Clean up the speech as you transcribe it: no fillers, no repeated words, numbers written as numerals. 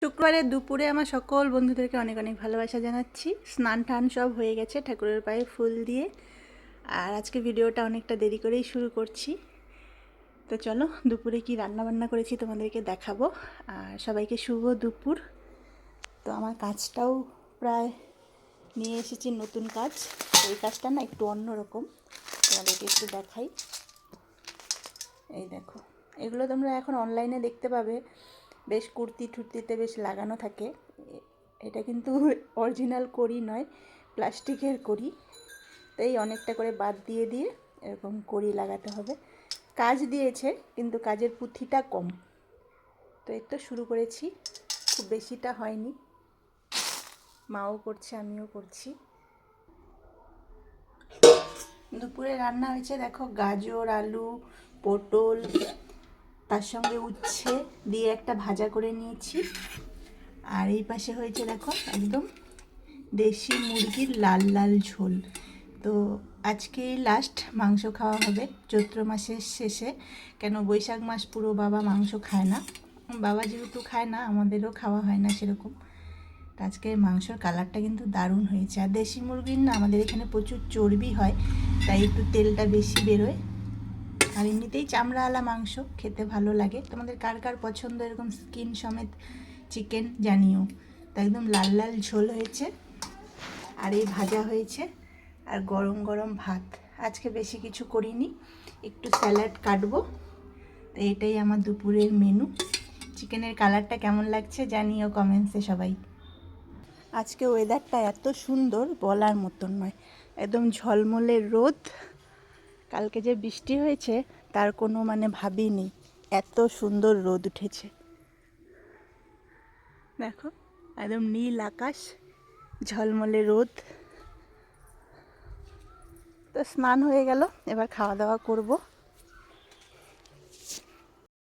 শুক্রবারের দুপুরে আমার সকল বন্ধুদেরকে অনেক অনেক ভালোবাসা জানাচ্ছি। স্নান টান সব হয়ে গেছে ঠাকুরের পায়ে ফুল দিয়ে। আর আজকে ভিডিওটা অনেকটা দেরি করেই শুরু করছি। তো চলো দুপুরে কি রান্না বান্না করেছি তোমাদেরকে দেখাবো। আর সবাইকে শুভ দুপুর। তো আমার কাজটাও প্রায় নিয়ে এসেছি, নতুন কাজ। এই কাজটা না একটু অন্যরকম, তোমাদেরকে একটু দেখাই। এই দেখো, এগুলো তোমরা এখন অনলাইনে দেখতে পাবে, বেশ কুর্তি টুর্তিতে বেশ লাগানো থাকে। এটা কিন্তু অরিজিনাল কড়ি নয়, প্লাস্টিকের কড়ি। তাই অনেকটা করে বাদ দিয়ে দিয়ে এরকম কড়ি লাগাতে হবে। কাজ দিয়েছে কিন্তু কাজের পুঁথিটা কম। তো এই তো শুরু করেছি, খুব বেশিটা হয়নি। মাও করছে, আমিও করছি। দুপুরে রান্না হয়েছে দেখো, গাজর, আলু, পটল, তার সঙ্গে উচ্ছে দিয়ে একটা ভাজা করে নিয়েছি। আর এই পাশে হয়েছে দেখো একদম দেশি মুরগির লাল লাল ঝোল। তো আজকেই লাস্ট মাংস খাওয়া হবে চৈত্র মাসের শেষে। কেন বৈশাখ মাস পুরো বাবা মাংস খায় না। বাবা যেহেতু খায় না, আমাদেরও খাওয়া হয় না সেরকম। আজকে মাংসর কালারটা কিন্তু দারুণ হয়েছে। আর দেশি মুরগির না আমাদের এখানে প্রচুর চর্বি হয়, তাই একটু তেলটা বেশি বেরোয়। আর এমনিতেই চামড়াওয়ালা মাংস খেতে ভালো লাগে। তোমাদের কার কার পছন্দ এরকম স্কিন সমেত চিকেন জানিও। তো একদম লাল লাল ঝোল হয়েছে, আর এই ভাজা হয়েছে, আর গরম গরম ভাত। আজকে বেশি কিছু করিনি, একটু স্যালাড কাটবো। তো এটাই আমার দুপুরের মেনু। চিকেনের কালারটা কেমন লাগছে জানিও কমেন্টসে সবাই। আজকে ওয়েদারটা এত সুন্দর বলার মতন নয়, একদম ঝলমলে রোদ। কালকে যে বৃষ্টি হয়েছে তার কোনো ভাবিনি, এত সুন্দর রোদ উঠেছে। দেখো একদম নীল আকাশ, ঝলমলে রোদ। তো স্নান হয়ে গেল, এবার খাওয়া দাওয়া করব।